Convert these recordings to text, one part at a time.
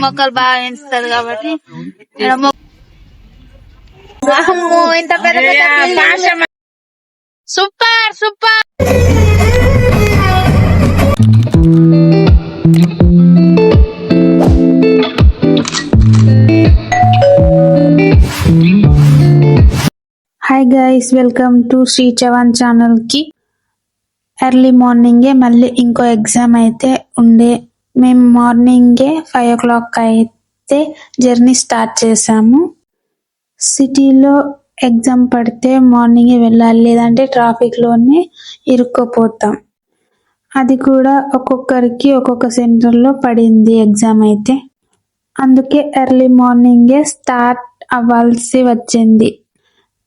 మొక్కలు బాగా పెంచుతారు కాబట్టి ఇంత పెద్ద super super. Hi guys, welcome to Shri Chavan channel కి. ఎర్లీ మార్నింగే మళ్ళీ ఇంకో ఎగ్జామ్ అయితే ఉండే. మేము మార్నింగే 5 o'clock అయితే జర్నీ స్టార్ట్ చేసాము. సిటీలో ఎగ్జామ్ పడితే మార్నింగే వెళ్ళాలి, లేదంటే ట్రాఫిక్లోనే ఇరుక్కుపోతాం. అది కూడా ఒక్కొక్కరికి ఒక్కొక్క సెంటర్లో పడింది ఎగ్జామ్ అయితే. అందుకే ఎర్లీ మార్నింగే స్టార్ట్ అవ్వాల్సి వచ్చింది.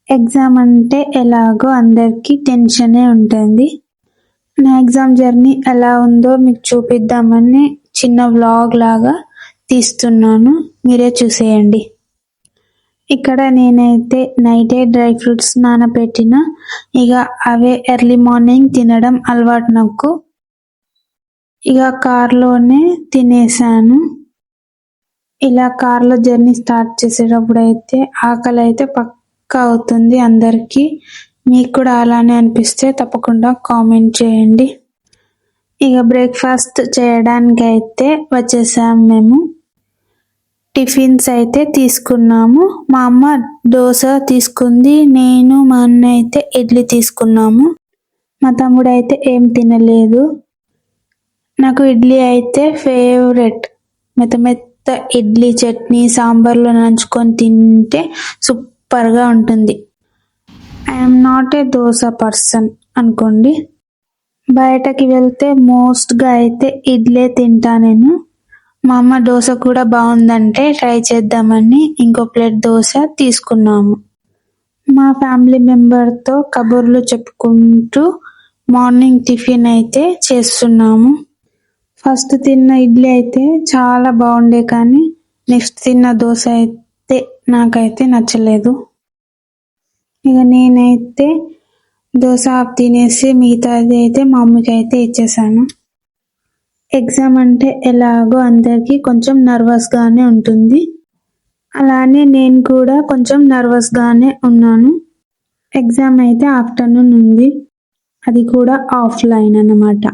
ఎగ్జామ్ అంటే ఎలాగో అందరికీ టెన్షనే ఉంటుంది. నా ఎగ్జామ్ జర్నీ ఎలా ఉందో మీకు చూపిద్దామని చిన్న వ్లాగ్ లాగా తీస్తున్నాను, మీరే చూసేయండి. ఇక్కడ నేనైతే నైటే డ్రై ఫ్రూట్స్ నానబెట్టిన, ఇక అవే ఎర్లీ మార్నింగ్ తినడం అలవాటు నాకు. ఇక కార్లోనే తినేసాను. ఇలా కార్లో జర్నీ స్టార్ట్ చేసేటప్పుడు అయితే ఆకలి అయితే పక్కా అవుతుంది అందరికీ. మీకు కూడా అలానే అనిపిస్తే తప్పకుండా కామెంట్ చేయండి. ఇక బ్రేక్ఫాస్ట్ చేయడానికి అయితే వచ్చేసాం మేము. టిఫిన్స్ అయితే తీసుకున్నాము. మా అమ్మ దోశ తీసుకుంది, నేను మా అన్న అయితే ఇడ్లీ తీసుకున్నాము. మా తమ్ముడు అయితే ఏం తినలేదు. నాకు ఇడ్లీ అయితే ఫేవరెట్. మెత్త మెత్త ఇడ్లీ చట్నీ సాంబార్లో నంచుకొని తింటే సూపర్గా ఉంటుంది. I'm not a dosa person అనుకోండి. బయటకి వెళ్తే మోస్ట్గా అయితే ఇడ్లీ తింటా నేను. మా అమ్మ దోశ కూడా బాగుందంటే ట్రై చేద్దామని ఇంకో ప్లేట్ దోశ తీసుకున్నాము. మా ఫ్యామిలీ మెంబర్తో కబుర్లు చెప్పుకుంటూ మార్నింగ్ టిఫిన్ అయితే చేస్తున్నాము. ఫస్ట్ తిన్న ఇడ్లీ అయితే చాలా బాగుండే, కానీ నెక్స్ట్ తిన్న దోశ అయితే నాకైతే నచ్చలేదు. ఇక నేనైతే దోశ తినేసి మిగతాది అయితే మా మమ్మీకి అయితే ఇచ్చేసాను. ఎగ్జామ్ అంటే ఎలాగో అందరికీ కొంచెం నర్వస్గానే ఉంటుంది. అలానే నేను కూడా కొంచెం నర్వస్గానే ఉన్నాను. ఎగ్జామ్ అయితే ఆఫ్టర్నూన్ ఉంది, అది కూడా ఆఫ్లైన్ అన్నమాట.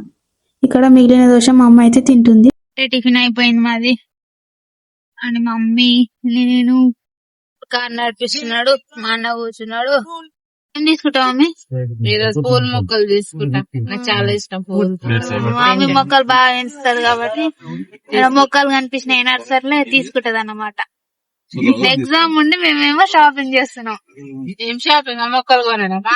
ఇక్కడ మిగిలిన దోశ మా అమ్మ అయితే తింటుంది. టిఫిన్ అయిపోయింది మాది అని మమ్మీ నేను కార్ నడిపిస్తున్నాడు, మా అన్న కూర్చున్నాడు. ఏం తీసుకుంటావు మమ్మీ? ఈరోజు పూల మొక్కలు తీసుకుంటా, నాకు చాలా ఇష్టం పూలు. మమ్మీ మొక్కలు బాగా పెంచుతారు కాబట్టి మొక్కలు కనిపించినాయి నర్సరీలో తీసుకుంటది అన్నమాట. ఎగ్జామ్ ఉండి మేమేమో షాపింగ్ చేస్తున్నాం. ఏం షాపింగ్? మొక్కలు కొనడా?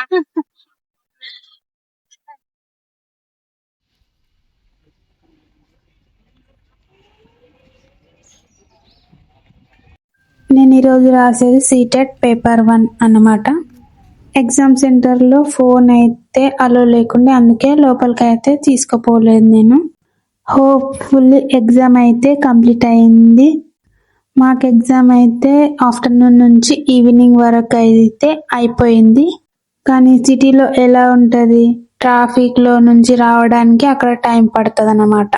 నేను ఈరోజు రాసేది సీటెట్ పేపర్ 1 అన్నమాట. ఎగ్జామ్ సెంటర్లో ఫోన్ అయితే అలో లేకుండా, అందుకే లోపలికి అయితే తీసుకుపోలేదు నేను. హోప్ఫుల్లీ ఎగ్జామ్ అయితే కంప్లీట్ అయింది. మాకు ఎగ్జామ్ అయితే ఆఫ్టర్నూన్ నుంచి ఈవినింగ్ వరకు అయితే అయిపోయింది. కానీ సిటీలో ఎలా ఉంటుంది, ట్రాఫిక్లో నుంచి రావడానికి అక్కడ టైం పడుతుంది అన్నమాట.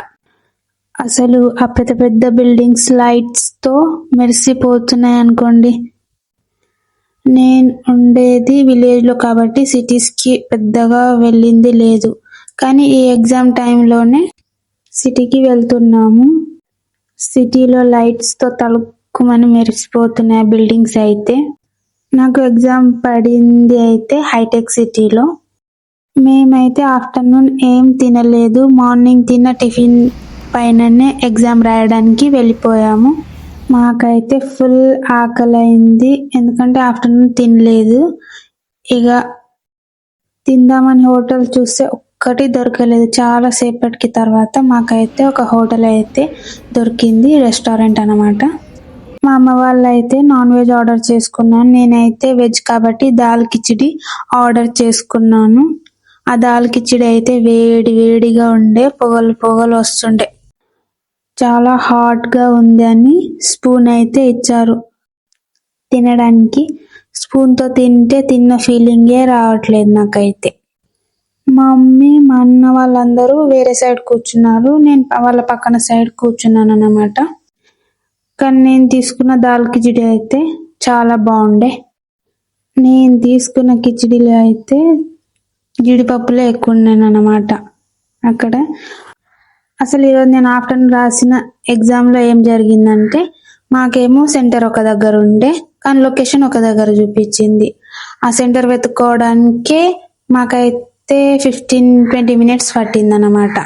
అసలు ఆ పెద్ద పెద్ద బిల్డింగ్స్ లైట్స్తో మెరిసిపోతున్నాయి అనుకోండి. నేను ఉండేది విలేజ్లో కాబట్టి సిటీస్కి పెద్దగా వెళ్ళింది లేదు, కానీ ఈ ఎగ్జామ్ టైంలోనే సిటీకి వెళ్తున్నాము. సిటీలో లైట్స్తో తలుక్కుమని మెరిసిపోతున్నాయి బిల్డింగ్స్ అయితే. నాకు ఎగ్జామ్ పడింది అయితే హైటెక్ సిటీలో. మేమైతే ఆఫ్టర్నూన్ ఏం తినలేదు, మార్నింగ్ తిన్న టిఫిన్ పైననే ఎగ్జామ్ రాయడానికి వెళ్ళిపోయాము. మాకైతే ఫుల్ ఆకలి అయింది, ఎందుకంటే ఆఫ్టర్నూన్ తినలేదు. ఇక తిందామని హోటల్ చూస్తే ఒక్కటి దొరకలేదు. చాలా సేపటికి తర్వాత మాకైతే ఒక హోటల్ అయితే దొరికింది, రెస్టారెంట్ అన్నమాట. మా అమ్మ వాళ్ళు అయితే నాన్ వెజ్ ఆర్డర్ చేసుకున్నాను. నేనైతే వెజ్ కాబట్టి దాల్ కిచిడి ఆర్డర్ చేసుకున్నాను. ఆ దాల్ కిచిడి అయితే వేడి వేడిగా ఉండే, పొగలు పొగలు వస్తుండే. చాలా హాట్గా ఉంది అని స్పూన్ అయితే ఇచ్చారు తినడానికి. స్పూన్తో తింటే తిన్న ఫీలింగే రావట్లేదు నాకైతే. మా మమ్మీ మా అన్న వాళ్ళందరూ వేరే సైడ్ కూర్చున్నారు, నేను వాళ్ళ పక్కన సైడ్ కూర్చున్నాను అన్నమాట. కానీ నేను తీసుకున్న దాల్ కిచిడి అయితే చాలా బాగుండే. నేను తీసుకున్న కిచిడిలో అయితే జీడిపప్పులే ఎక్కువ ఉన్నాను అన్నమాట. అక్కడ అసలు ఈరోజు నేను ఆఫ్టర్నూన్ రాసిన ఎగ్జామ్లో ఏం జరిగిందంటే, మాకేమో సెంటర్ ఒక దగ్గర ఉండే కానీ లొకేషన్ ఒక దగ్గర చూపించింది. ఆ సెంటర్ వెతుక్కోవడానికే మాకైతే 15-20 మినిట్స్ పట్టింది అన్నమాట.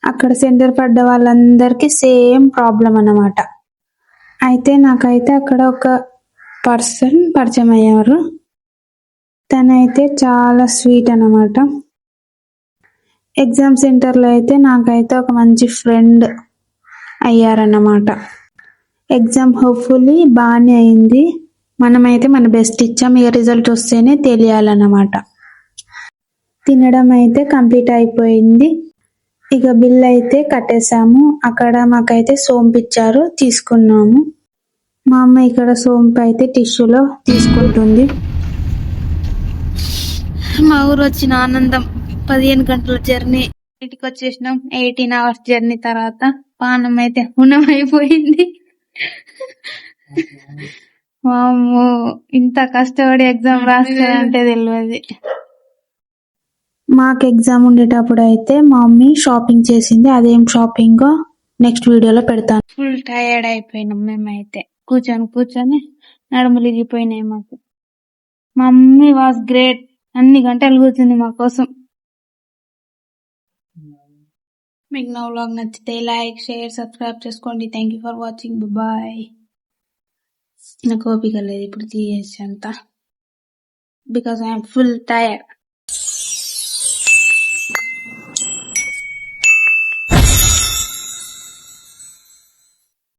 అక్కడ సెంటర్ పడ్డ వాళ్ళందరికీ సేమ్ ప్రాబ్లం అన్నమాట. అయితే నాకైతే అక్కడ ఒక పర్సన్ పరిచయం అయ్యారు. తనైతే చాలా స్వీట్ అన్నమాట. ఎగ్జామ్ సెంటర్లో అయితే నాకైతే ఒక మంచి ఫ్రెండ్ అయ్యారన్నమాట. ఎగ్జామ్ హోప్ఫుల్లీ బాగానే అయింది. మనమైతే మన బెస్ట్ ఇచ్చాం, ఇక రిజల్ట్ వస్తేనే తెలియాలన్నమాట. తినడం అయితే కంప్లీట్ అయిపోయింది. ఇక బిల్ అయితే కట్టేసాము. అక్కడ మాకైతే సోంపు ఇచ్చారు, తీసుకున్నాము. మా అమ్మ ఇక్కడ సోంపు అయితే టిష్యూలో తీసుకుంటుంది. మా ఊరు వచ్చిన ఆనందం. 15 గంటల జర్నీ, ఇంటికి వచ్చేసినాం. 18 అవర్స్ జర్నీ తర్వాత పానం అయితే హుణమైపోయింది. వామ్మో, ఇంత కష్టపడి ఎగ్జామ్ రాస్తారంటే తెలియదు. మాకు ఎగ్జామ్ ఉండేటప్పుడు అయితే మా మమ్మీ షాపింగ్ చేసింది. అదేం షాపింగ్ నెక్స్ట్ వీడియోలో పెడతాను. ఫుల్ టైర్డ్ అయిపోయినాం మేమైతే. కూర్చొని నడుములు ఇరిగిపోయినాయి మాకు. మా మమ్మీ వాజ్ గ్రేట్, అన్ని గంటలు కూర్చుంది మా కోసం. మీకు నా వ్లాగ్ నచ్చితే లైక్, షేర్, సబ్స్క్రైబ్ చేసుకోండి. Thank you for watching. Bye. నాకు ఓపిక లేదు ఇప్పుడు తీసేసి అంతా, బికాస్ ఐఎమ్ ఫుల్ టైర్డ్.